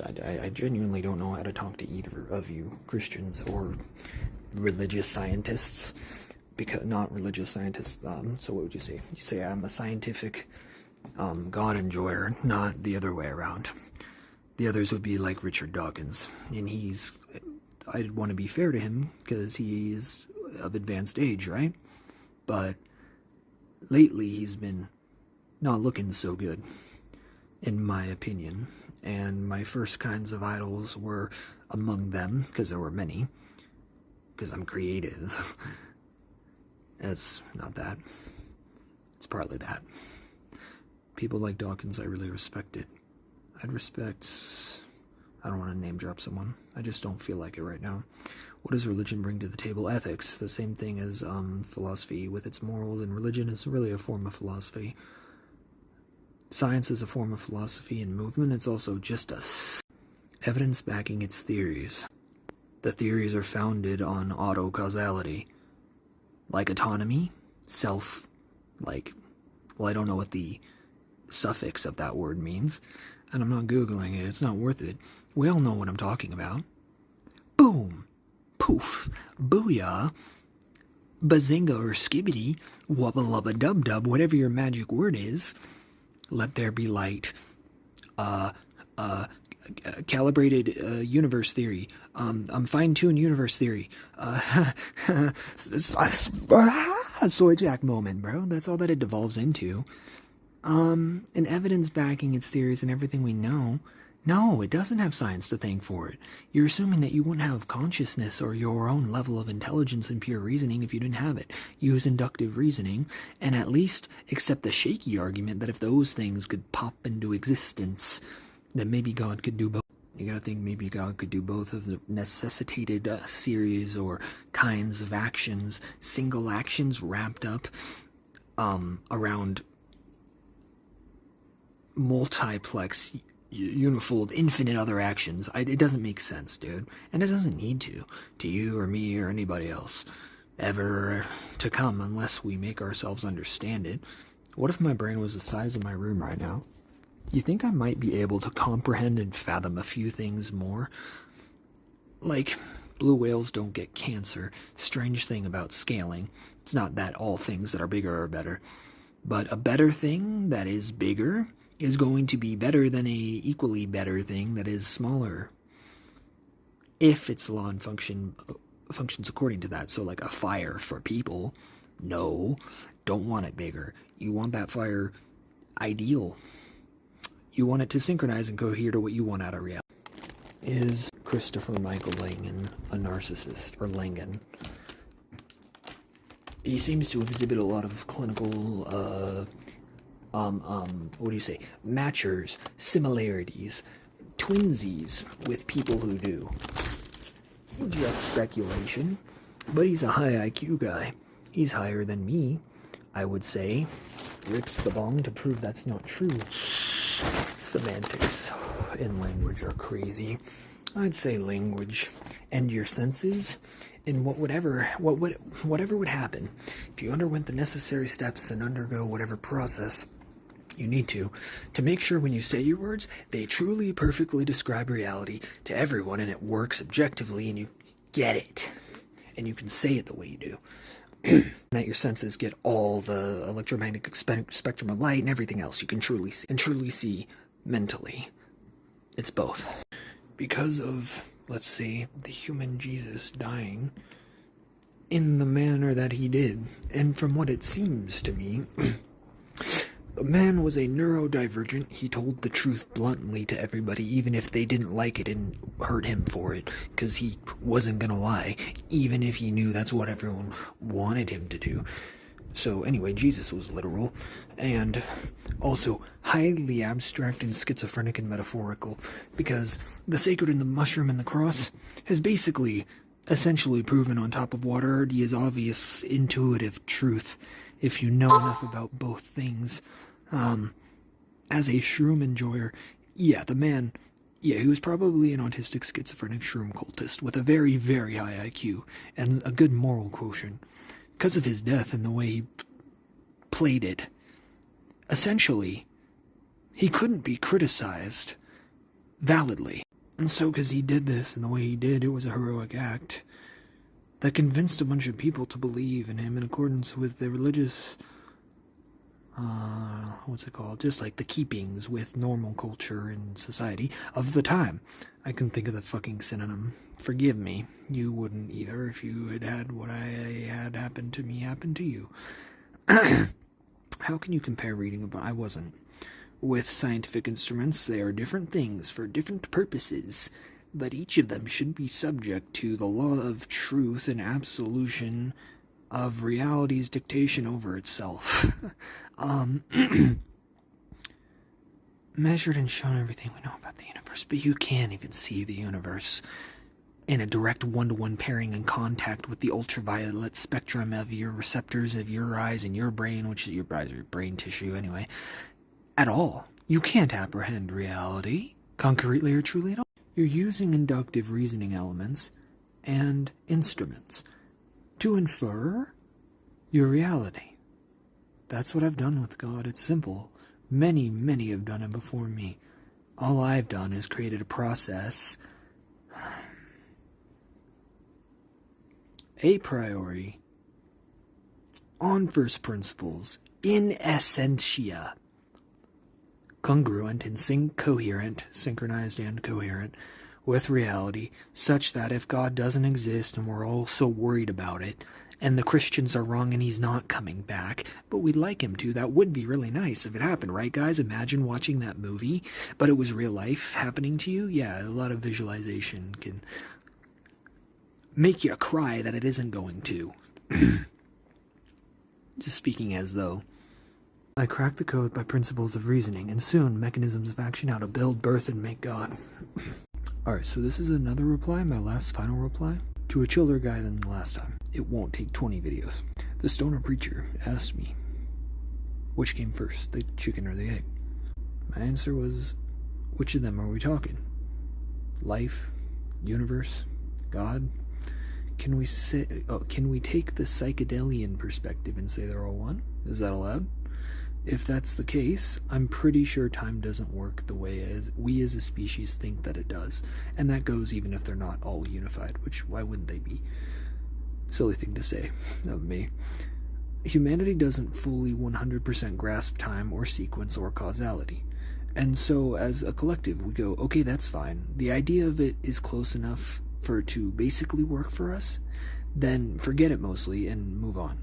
I genuinely don't know how to talk to either of you, Christians or religious scientists, because not religious scientists. So what would you say? You say I'm a scientific God enjoyer, not the other way around. The others would be like Richard Dawkins, and I'd want to be fair to him because he is of advanced age, right? But lately he's been not looking so good, in my opinion. And my first kinds of idols were among them, because there were many, because I'm creative. It's not that. It's partly that. People like Dawkins, I really respected. I don't want to name drop someone. I just don't feel like it right now. What does religion bring to the table? Ethics, the same thing as philosophy with its morals, and religion is really a form of philosophy. Science is a form of philosophy, and movement, it's also just evidence backing its theories. The theories are founded on autocausality, like autonomy, I don't know what the suffix of that word means, and I'm not Googling it, it's not worth it. We all know what I'm talking about. Boom, poof, booyah, bazinga or skibbity, wubba lubba dub dub, whatever your magic word is. Let there be light. Calibrated universe theory. Fine-tuned universe theory. Sword jack moment, bro. That's all that it devolves into. And evidence backing its theories and everything we know. No, it doesn't have science to thank for it. You're assuming that you wouldn't have consciousness or your own level of intelligence and pure reasoning if you didn't have it. Use inductive reasoning, and at least accept the shaky argument that if those things could pop into existence, then maybe God could do both. You gotta think maybe God could do both of the necessitated series or kinds of actions, single actions wrapped up around multiplex, unifold, infinite other actions. It doesn't make sense, dude. And it doesn't need to you or me or anybody else, ever to come, unless we make ourselves understand it. What if my brain was the size of my room right now? You think I might be able to comprehend and fathom a few things more? Like, blue whales don't get cancer. Strange thing about scaling. It's not that all things that are bigger are better. But a better thing that is bigger is going to be better than a equally better thing that is smaller, if its law and functions according to that. So like a fire for people, no, don't want it bigger. You want that fire ideal. You want it to synchronize and cohere to what you want out of reality. Is Christopher Michael Langan a narcissist, or Langan? He seems to exhibit a lot of clinical matchers, similarities, twinsies with people who do. Just speculation, but he's a high IQ guy. He's higher than me, I would say. Rips the bong to prove that's not true. Semantics in language are crazy. I'd say language and your senses, and whatever would happen if you underwent the necessary steps and undergo whatever process you need to make sure when you say your words, they truly perfectly describe reality to everyone, and it works objectively, and you get it, and you can say it the way you do. That your senses get all the electromagnetic spectrum of light and everything else you can truly see mentally. It's both. Because of, let's say, the human Jesus dying in the manner that he did, and from what it seems to me, the man was a neurodivergent. He told the truth bluntly to everybody, even if they didn't like it and hurt him for it, because he wasn't gonna lie, even if he knew that's what everyone wanted him to do. So anyway, Jesus was literal, and also highly abstract and schizophrenic and metaphorical, because the sacred and the mushroom and the cross has basically, essentially proven on top of water already is obvious, intuitive truth, if you know enough about both things. As a shroom enjoyer, the man, he was probably an autistic schizophrenic shroom cultist with a very, very high IQ and a good moral quotient. Because of his death and the way he played it, essentially, he couldn't be criticized validly. And so, because he did this in the way he did, it was a heroic act that convinced a bunch of people to believe in him in accordance with the religious, just like the keepings with normal culture and society of the time. I can think of the fucking synonym. Forgive me, you wouldn't either if you had had what I had happen to me happen to you. How can you compare reading about, I wasn't, with scientific instruments? They are different things for different purposes, but each of them should be subject to the law of truth and absolution of reality's dictation over itself. Measured and shown everything we know about the universe, but you can't even see the universe in a direct one-to-one pairing and contact with the ultraviolet spectrum of your receptors of your eyes and your brain, which is your eyes or your brain tissue anyway, at all. You can't apprehend reality concretely or truly at all. You're using inductive reasoning elements and instruments to infer your reality. That's what I've done with God. It's simple. Many, many have done it before me. All I've done is created a process a priori, on first principles, in essentia, congruent and synchronized and coherent with reality, such that if God doesn't exist and we're all so worried about it, and the Christians are wrong and he's not coming back, but we'd like him to, that would be really nice if it happened, right guys? Imagine watching that movie, but it was real life happening to you. Yeah, a lot of visualization can make you cry that it isn't going to. Just speaking as though. I cracked the code by principles of reasoning, and soon mechanisms of action how to build, birth, and make God. Alright, so this is another reply, my last final reply, to a chiller guy than the last time. It won't take 20 videos. The stoner preacher asked me, which came first, the chicken or the egg? My answer was, which of them are we talking? Life? Universe? God? Can we take the psychedelian perspective and say they're all one? Is that allowed? If that's the case, I'm pretty sure time doesn't work the way we as a species think that it does. And that goes even if they're not all unified, which why wouldn't they be? Silly thing to say of me. Humanity doesn't fully 100% grasp time or sequence or causality. And so as a collective, we go, okay, that's fine. The idea of it is close enough for it to basically work for us, then forget it mostly and move on.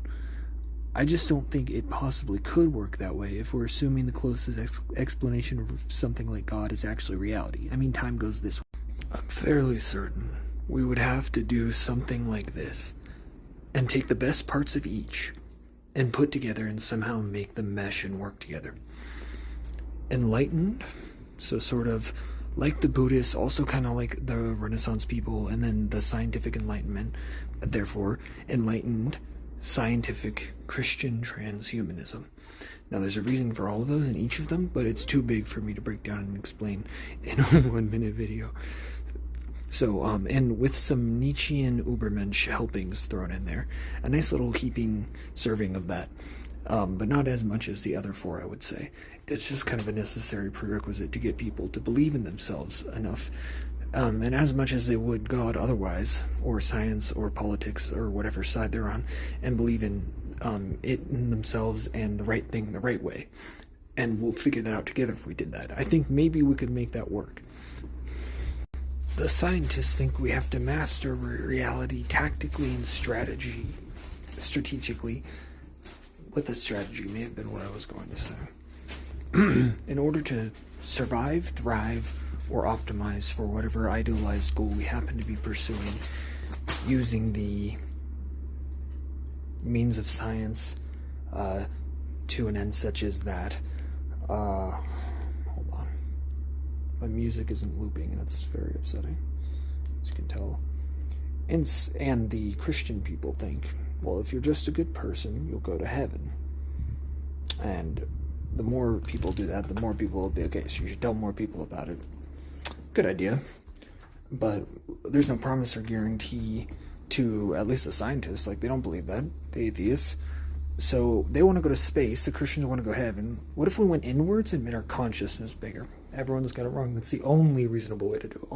I just don't think it possibly could work that way if we're assuming the closest explanation of something like God is actually reality. I mean, time goes this way. I'm fairly certain we would have to do something like this and take the best parts of each and put together and somehow make them mesh and work together. Enlightened, so sort of like the Buddhists, also kind of like the Renaissance people, and then the scientific enlightenment, therefore enlightened scientific Christian transhumanism. Now there's a reason for all of those in each of them, but it's too big for me to break down and explain in a 1-minute video. So, and with some Nietzschean Ubermensch helpings thrown in there, a nice little serving of that, but not as much as the other four, I would say. It's just kind of a necessary prerequisite to get people to believe in themselves enough, and as much as they would God otherwise, or science, or politics, or whatever side they're on, and believe in it in themselves and the right thing the right way. And we'll figure that out together if we did that. I think maybe we could make that work. The scientists think we have to master reality tactically and strategically. With a strategy may have been what I was going to say. In order to survive, thrive, or optimize for whatever idealized goal we happen to be pursuing, using the means of science to an end such as that. Hold on. My music isn't looping, and that's very upsetting, as you can tell. And the Christian people think, well, if you're just a good person, you'll go to heaven. And the more people do that, the more people will be, okay, so you should tell more people about it. Good idea. But there's no promise or guarantee to at least the scientists. Like, they don't believe that, the atheists. So they want to go to space. The Christians want to go to heaven. What if we went inwards and made our consciousness bigger? Everyone's got it wrong. That's the only reasonable way to do it.